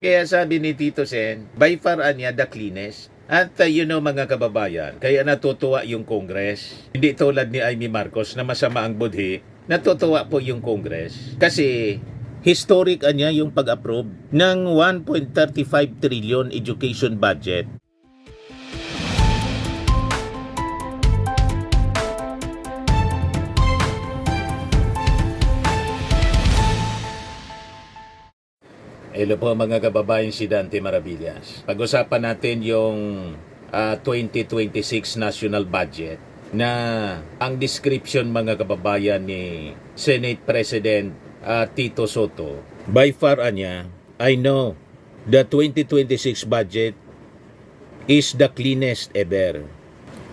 Kaya sabi ni Tito Sen, by far anya the cleanest. At mga kababayan, kaya natutuwa yung Congress. Hindi tulad ni Amy Marcos na masama ang budhi, natutuwa po yung Congress. Kasi historic anya yung pag-approve ng 1.35 trillion education budget. Hello po mga kababayan, si Dante Maravillas. Pag-usapan natin yung 2026 national budget na ang description mga kababayan ni Senate President Tito Soto. By far anya, I know the 2026 budget is the cleanest ever.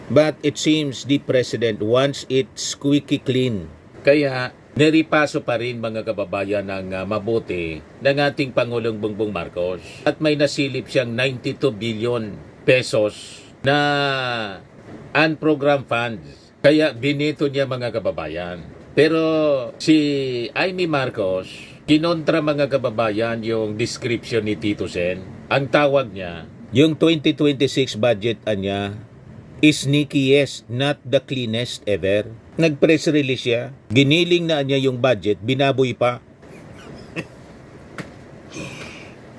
But it seems the President wants it squeaky clean. Kaya naripaso pa rin mga kababayan ng mabuti ng ating Pangulong Bongbong Marcos. At may nasilip siyang 92 billion pesos na unprogrammed funds. Kaya binito niya mga kababayan. Pero si Amy Marcos, kinontra mga kababayan yung description ni Tito Sen. Ang tawag niya, yung 2026 budget niya, is sneakiest, not the cleanest ever. Nag-press release siya, giniling na niya yung budget, binaboy pa.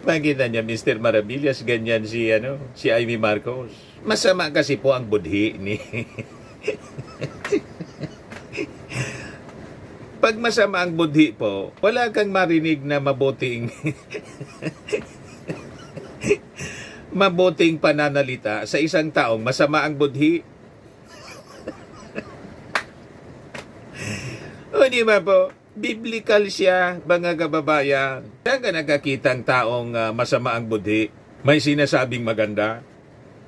Makita niya, Mr. Maravillas, ganyan si Amy Marcos. Masama kasi po ang budhi ni... Pag masama ang budhi po, wala kang marinig na mabuting... mabuting pananalita sa isang taong masama ang budhi. O di ba po? Biblical siya, mga kababayan. Saan ka nakakitang taong masama ang budhi? May sinasabing maganda?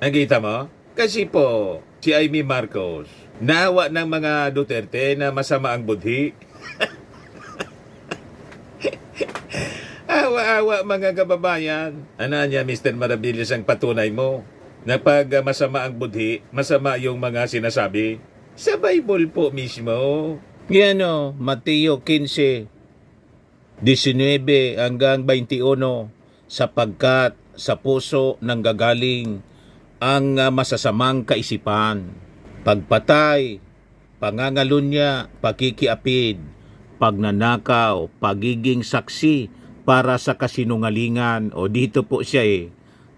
Nakita mo? Kasi po, si Amy Marcos, nawa ng mga Duterte na masama ang budhi. Awa-awa mga kababayan. Ano niya, Mr. Maravillas, ang patunay mo na pag masama ang budhi, masama yung mga sinasabi? Sa Bible po mismo. Yan o, Mateo 15, 19 hanggang 21, sapagkat sa puso nanggagaling ang masasamang kaisipan, pagpatay, pangangalunya, pakikiapid, pagnanakaw, pagiging saksi, para sa kasinungalingan. O dito po siya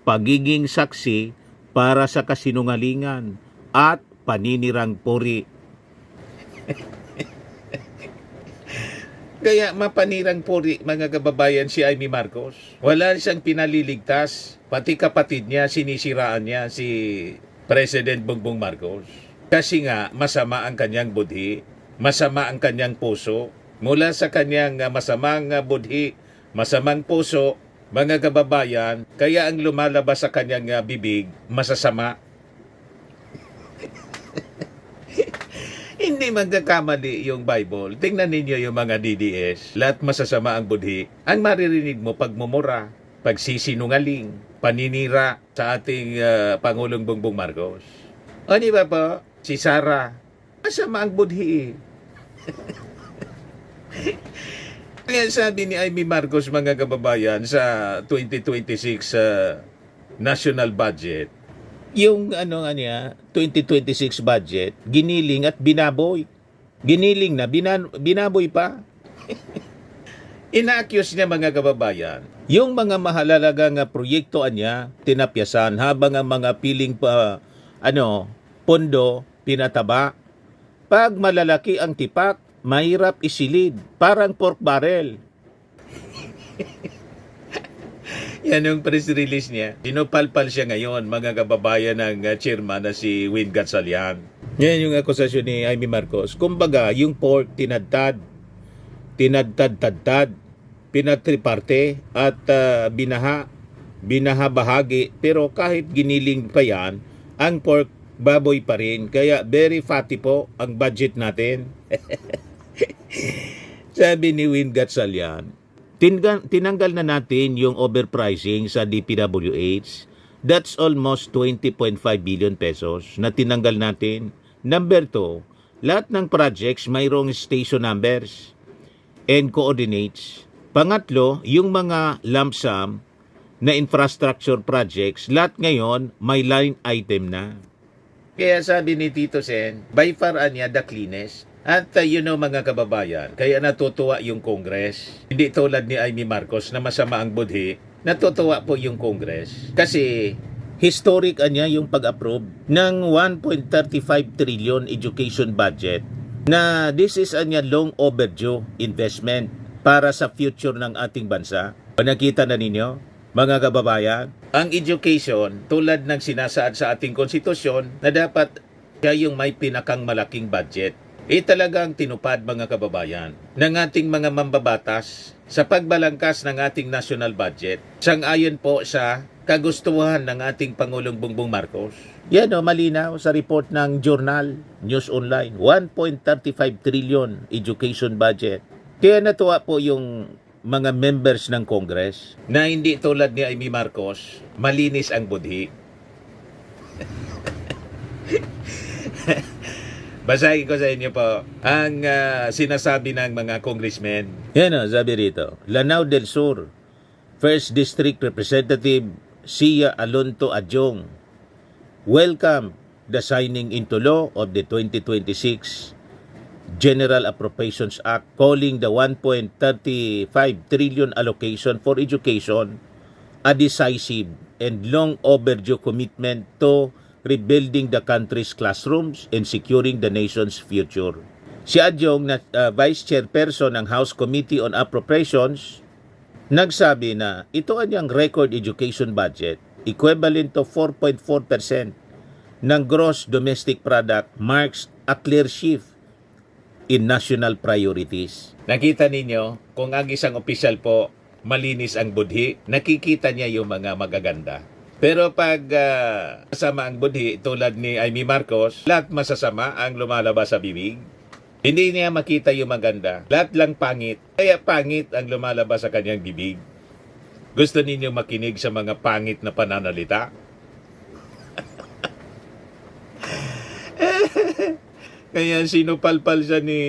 pagiging saksi para sa kasinungalingan at paninirang puri. Kaya mapanirang puri mga kababayan si Amy Marcos. Wala siyang pinaliligtas. Pati kapatid niya, sinisiraan niya si President Bongbong Marcos. Kasi nga masama ang kanyang budhi, masama ang kanyang puso. Mula sa kanyang masamang budhi, masamang puso, mga kababayan, kaya ang lumalabas sa kanyang bibig, masasama. Hindi magkakamali yung Bible. Tingnan ninyo yung mga DDS. Lahat masasama ang budhi. Ang maririnig mo pagmumura, pagsisinungaling, paninira sa ating Pangulong Bongbong Marcos. O di ba po? Si Sarah, masama ang budhi. Kaya sabi ni Amy Marcos mga kababayan sa 2026 national budget, yung 2026 budget, giniling at binaboy. Giniling na, binaboy pa. Ina-accuse niya mga kababayan. Yung mga mahalalagang proyekto niya, tinapyasan habang ang mga piling pondo, pinataba. Pag malalaki ang tipak, mahirap isilid, parang pork barrel. Yan yung press release niya. Sinupalpal siya ngayon, mga kababayan ng chairman na si Win Gatchalian. Yan yung akusasyon ni Amy Marcos. Kumbaga, yung pork tinadtad, pinatriparte at binaha bahagi. Pero kahit giniling pa yan, ang pork baboy pa rin. Kaya very fatty po ang budget natin. Sabi ni Win Gatchalian, tinanggal na natin yung overpricing sa DPWH. That's almost 20.5 billion pesos na tinanggal natin. Number 2, lahat ng projects mayroong station numbers and coordinates. Pangatlo, yung mga lump sum na infrastructure projects, lahat ngayon may line item na. Kaya sabi ni Tito Sen, by far anya the cleanest. At mga kababayan, kaya natutuwa yung Congress. Hindi tulad ni Amy Marcos na masama ang budhi, natutuwa po yung Congress. Kasi historic anya yung pag-approve ng 1.35 trillion education budget na this is anya long overdue investment para sa future ng ating bansa. Nakita na ninyo, mga kababayan, ang education tulad ng sinasaad sa ating konstitusyon na dapat siya yung may pinakang malaking budget. Talagang tinupad mga kababayan ng ating mga mambabatas sa pagbalangkas ng ating national budget. Sang-ayon po sa kagustuhan ng ating Pangulong Bongbong Marcos. Yan malinaw sa report ng Journal News Online, 1.35 trillion education budget. Kaya natuwa po yung mga members ng Congress na hindi tulad ni Amy Marcos, malinis ang budhi. Basahin ko sa inyo po ang sinasabi ng mga congressmen. Yan sabi rito. Lanao del Sur, 1st District Representative Sia Alonto Adjong, welcome the signing into law of the 2026 General Appropriations Act calling the 1.35 trillion allocation for education a decisive and long overdue commitment to rebuilding the country's classrooms and securing the nation's future. Si Adjong, na Vice Chairperson ng House Committee on Appropriations, nagsabi na ito ang record education budget, equivalent to 4.4% ng gross domestic product, marks a clear shift in national priorities. Nakita ninyo, kung ang isang opisyal po, malinis ang budhi, nakikita niya yung mga magaganda. Pero pag masama ang budhi tulad ni Amy Marcos, lahat masasama ang lumalabas sa bibig. Hindi niya makita yung maganda. Lahat lang pangit. Kaya pangit ang lumalabas sa kanyang bibig. Gusto ninyo makinig sa mga pangit na pananalita? Kaya sinupalpal siya ni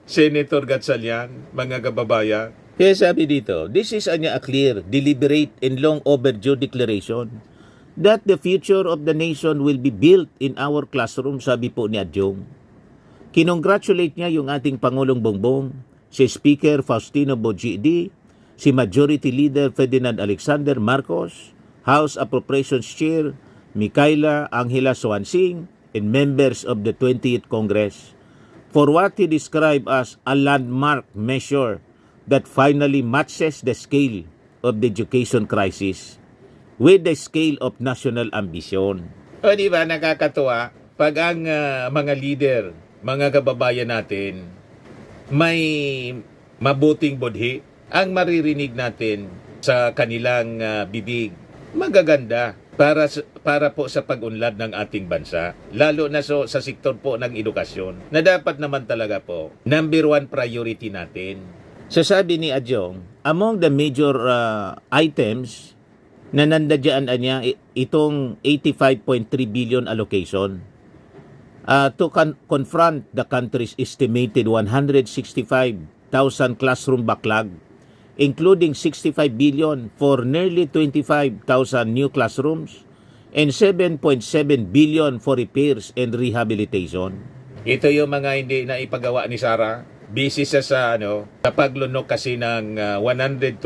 Senator Gatchalian, mga kababayan. Kaya sabi dito, this is a clear, deliberate, and long overdue declaration that the future of the nation will be built in our classroom, sabi po ni Adjong. Kinongratulate niya yung ating Pangulong Bongbong, si Speaker Faustino Boji, si Majority Leader Ferdinand Alexander Marcos, House Appropriations Chair Micaela Angela Swansing, and members of the 20th Congress for what he described as a landmark measure that finally matches the scale of the education crisis with the scale of national ambition. O di ba nakakatuwa pag ang mga leader, mga kababayan natin may mabuting budhi, ang maririnig natin sa kanilang bibig magaganda para po sa pag-unlad ng ating bansa, lalo na sa sektor po ng edukasyon na dapat naman talaga po number one priority natin. Sasabi ni Adjong, among the major items na nandadyan niya itong 85.3 billion allocation to confront the country's estimated 165,000 classroom backlog, including 65 billion for nearly 25,000 new classrooms and 7.7 billion for repairs and rehabilitation. Ito yung mga hindi na ipagawa ni Sara. Busy siya sa paglunok kasi ng 125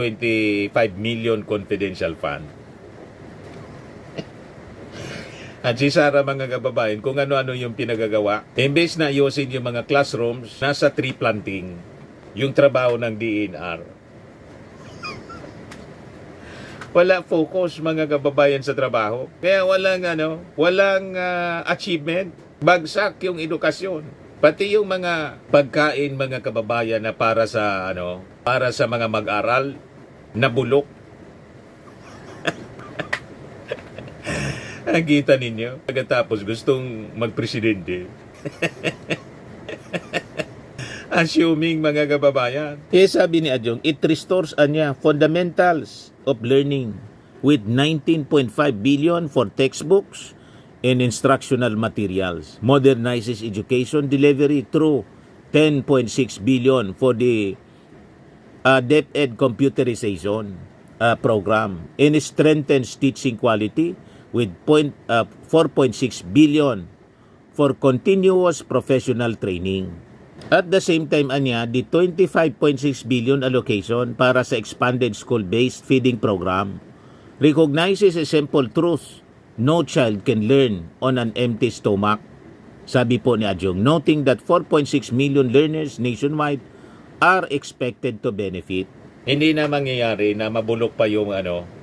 million confidential fund. At si Sara, mga kababayan, kung ano-ano yung pinagagawa, imbes na ayusin yung mga classrooms, nasa tree planting yung trabaho ng DNR. Wala focus, mga kababayan, sa trabaho. Kaya walang achievement. Bagsak yung edukasyon. Pati yung mga pagkain, mga kababayan, na para sa mga mag-aral na bulok. Nakita ninyo? Pagkatapos gustong magpresidente. Assuming, mga kababayan. Sabi ni Adjong, it restores fundamentals of learning with 19.5 billion for textbooks and instructional materials, modernizes education delivery through 10.6 billion for the DepEd computerization, program and strengthens teaching quality with 4.6 billion for continuous professional training. At the same time, the 25.6 billion allocation para sa expanded school-based feeding program recognizes a simple truth: no child can learn on an empty stomach. Sabi po ni Adjong, noting that 4.6 million learners nationwide are expected to benefit. Hindi na mangyayari na mabulok pa yung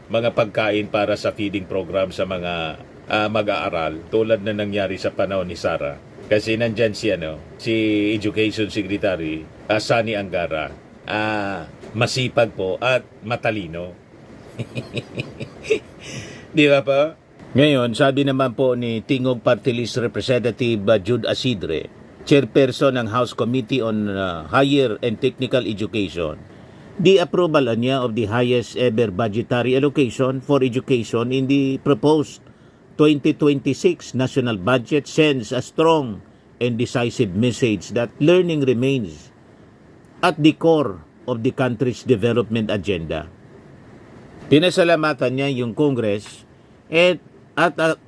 mga pagkain para sa feeding program sa mga mag-aaral tulad na nangyari sa panahon ni Sara. Kasi nandyan si Education Secretary Sani Angara. Masipag po at matalino. Di ba po? Ngayon, sabi naman po ni Tingog Party List Representative Jude Asidre, chairperson ng House Committee on Higher and Technical Education, the approval niya of the highest ever budgetary allocation for education in the proposed 2026 national budget sends a strong and decisive message that learning remains at the core of the country's development agenda. Pinasalamatan niya yung Congress at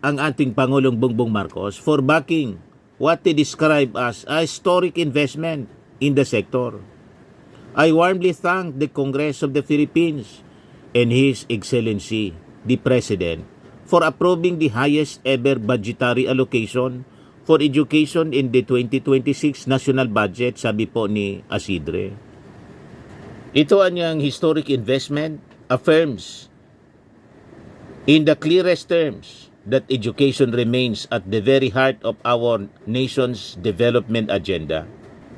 ang ating Pangulong Bongbong Marcos for backing what they describe as a historic investment in the sector. I warmly thank the Congress of the Philippines and His Excellency, the President, for approving the highest ever budgetary allocation for education in the 2026 national budget, sabi po ni Asidre. Ito anyang historic investment affirms in the clearest terms that education remains at the very heart of our nation's development agenda.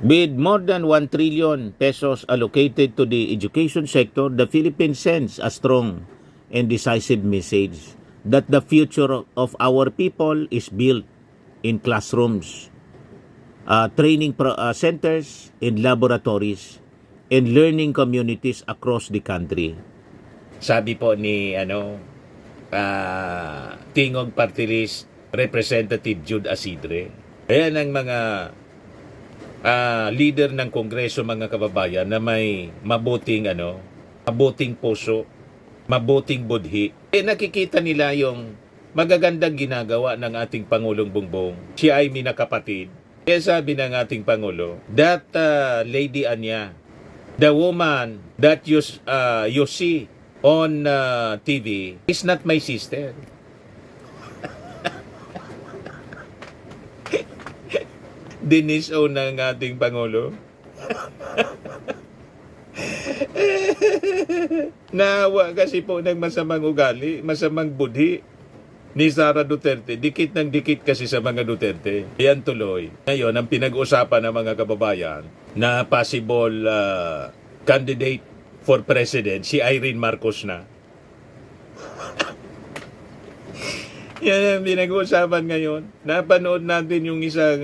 With more than 1 trillion pesos allocated to the education sector, the Philippines sends a strong and decisive message that the future of our people is built in classrooms, training centers, and laboratories, and learning communities across the country. Sabi po ni Tingog Party List Representative Jude Asidre. Ayan ang mga leader ng Kongreso, mga kababayan, na may mabuting puso, mabuting budhi. Nakikita nila yung magagandang ginagawa ng ating Pangulong Bongbong. Siya ay minakapatid. Kaya sabi ng ating Pangulo, that lady Anya, the woman that you see on TV is not my sister. Dinis o ng ating Pangulo. Nawa kasi po ng masamang ugali, masamang budhi ni Sara Duterte. Dikit ng dikit kasi sa mga Duterte. Yan tuloy. Ngayon, ang pinag-usapan ng mga kababayan na possible candidate for president, si Irene Marcos na. Yan ang pinag-uusapan ngayon. Napanood natin yung isang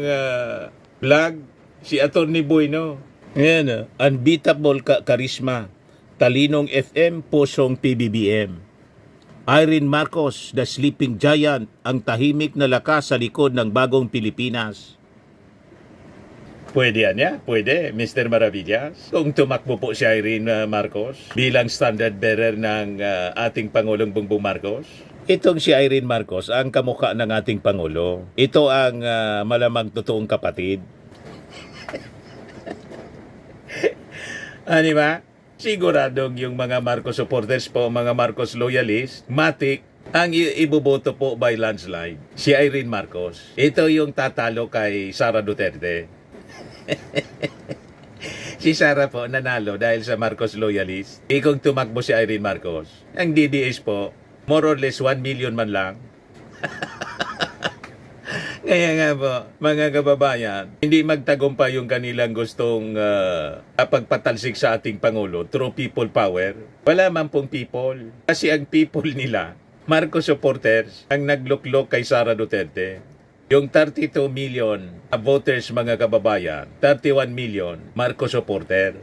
vlog, si Attorney Bueno. Yan, unbeatable charisma, talinong FM, pusong PBBM. Irene Marcos, the sleeping giant, ang tahimik na lakas sa likod ng bagong Pilipinas. Pwede yan ya? Pwede, Mr. Maravillas. Kung tumakbo po si Irene Marcos bilang standard bearer ng ating Pangulong Bongbong Marcos. Itong si Irene Marcos, ang kamukha ng ating Pangulo. Ito ang malamang totoong kapatid. Ano ba? Siguradong yung mga Marcos supporters po, mga Marcos loyalists, matik, ang iboboto po by landslide. Si Irene Marcos. Ito yung tatalo kay Sara Duterte. Si Sara po nanalo dahil sa Marcos loyalist. Kung tumakbo si Irene Marcos, ang DDS po, more or less 1 million man lang. Kaya nga po, mga kababayan, hindi magtagumpay yung kanilang gustong pagpatalsik sa ating Pangulo through people power. Wala man pong people. Kasi ang people nila, Marcos supporters, ang nagluklok kay Sara Duterte. Yung 32 million voters, mga kababayan, 31 million Marcos supporter.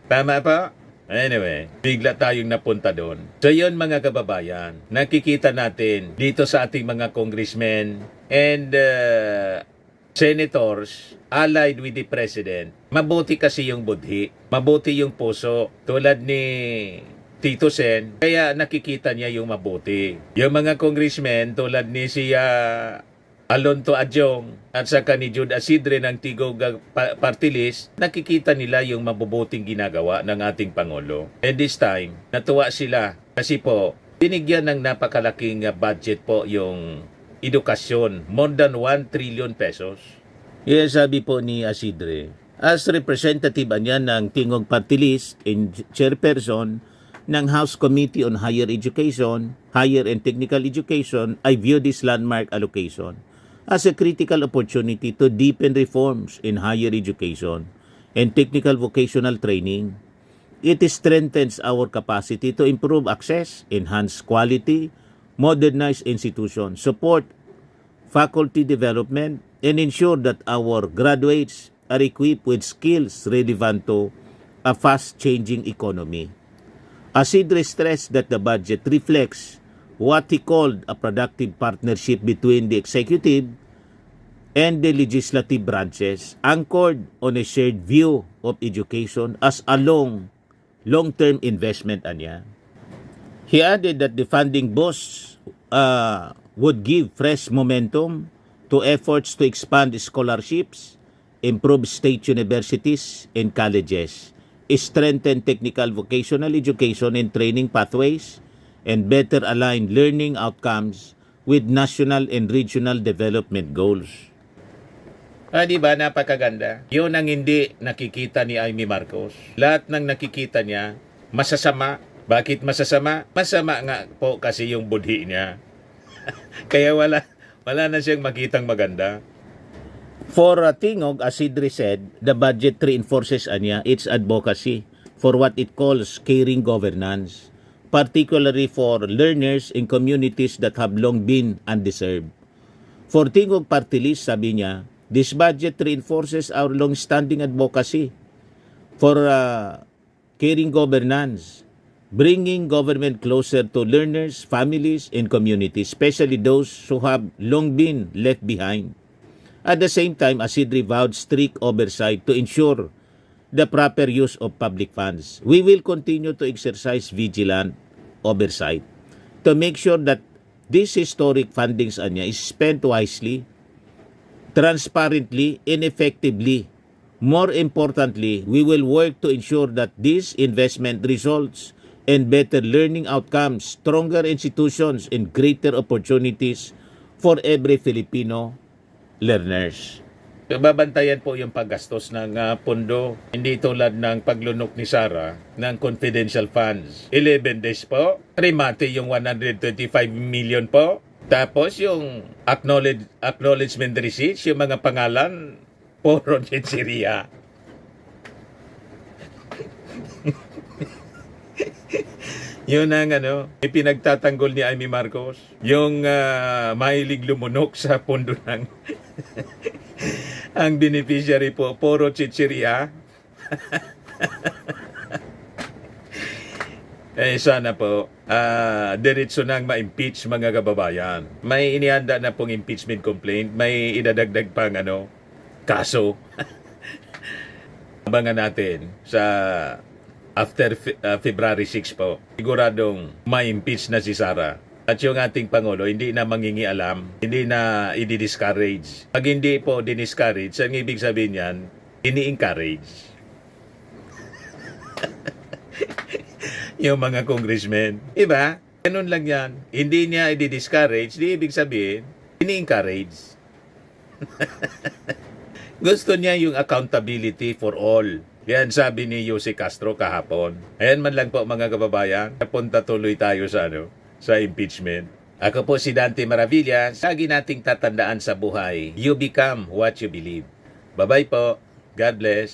Tama pa? Anyway, bigla tayong napunta doon. So yun, mga kababayan, nakikita natin dito sa ating mga congressmen and senators allied with the president, mabuti kasi yung budhi, mabuti yung puso, tulad ni Tito Sen, kaya nakikita niya yung mabuti. Yung mga congressmen tulad ni siya Alonto Adjong at saka ni Jude Asidre ng Tigog Party List, nakikita nila yung mabubuting ginagawa ng ating Pangulo. And this time, natuwa sila kasi po, binigyan ng napakalaking budget po yung edukasyon, more than 1 trillion pesos. Yes, sabi po ni Asidre, as representative niya ng Tingog Party List and chairperson ng House Committee on Higher Education, Higher and Technical Education, I view this landmark allocation as a critical opportunity to deepen reforms in higher education and technical vocational training. It strengthens our capacity to improve access, enhance quality, modernize institutions, support faculty development, and ensure that our graduates are equipped with skills relevant to a fast-changing economy. Asidre stressed that the budget reflects what he called a productive partnership between the executive and the legislative branches, anchored on a shared view of education as a long-term investment. He added that the funding boost would give fresh momentum to efforts to expand scholarships, improve state universities and colleges, strengthen technical vocational education and training pathways, and better align learning outcomes with national and regional development goals. Di ba napakaganda? Yun ang hindi nakikita ni Amy Marcos. Lahat ng nakikita niya, masasama. Bakit masasama? Masama nga po kasi yung budhi niya. Kaya wala na siyang makitang maganda. For Tingog, as Asidre said, the budget reinforces its advocacy for what it calls caring governance, particularly for learners in communities that have long been undeserved. For Tingog Party List, sabi niya, this budget reinforces our long-standing advocacy for caring governance, bringing government closer to learners, families, and communities, especially those who have long been left behind. At the same time, Asidre vowed strict oversight to ensure the proper use of public funds. We will continue to exercise vigilant oversight to make sure that this historic fundings is spent wisely, transparently, and effectively. More importantly, we will work to ensure that this investment results in better learning outcomes, stronger institutions, and greater opportunities for every Filipino learners. Babantayan po yung paggastos ng pondo, hindi tulad ng paglunok ni Sara ng confidential funds. 11 days po, remate yung 125 million po. Tapos yung acknowledgement receipts, yung mga pangalan, puro Syria. Yun ang ipinagtatanggol ni Amy Marcos. Yung mahilig lumunok sa pondo ng ang beneficiary po, puro chichiria. Sana po, diretso nang ma-impeach mga kababayan. May inihanda na pong impeachment complaint, may idadagdag pang kaso. Abangan natin sa after February 6 po. Siguradong ma-impeach na si Sara. At yung ating Pangulo, hindi na mangingialam, hindi na i-discourage. Pag hindi po di-discourage, ang ibig sabihin yan, ini-encourage. Yung mga congressmen. Diba? Ganun lang yan. Hindi niya i-discourage, di ibig sabihin, ini-encourage. Gusto niya yung accountability for all. Yan sabi ni Jose Castro kahapon. Ayan man lang po mga kababayan, napunta tuloy tayo sa impeachment. Ako po si Dante Maravilla. Lagi nating tatandaan sa buhay, you become what you believe. Bye-bye po. God bless.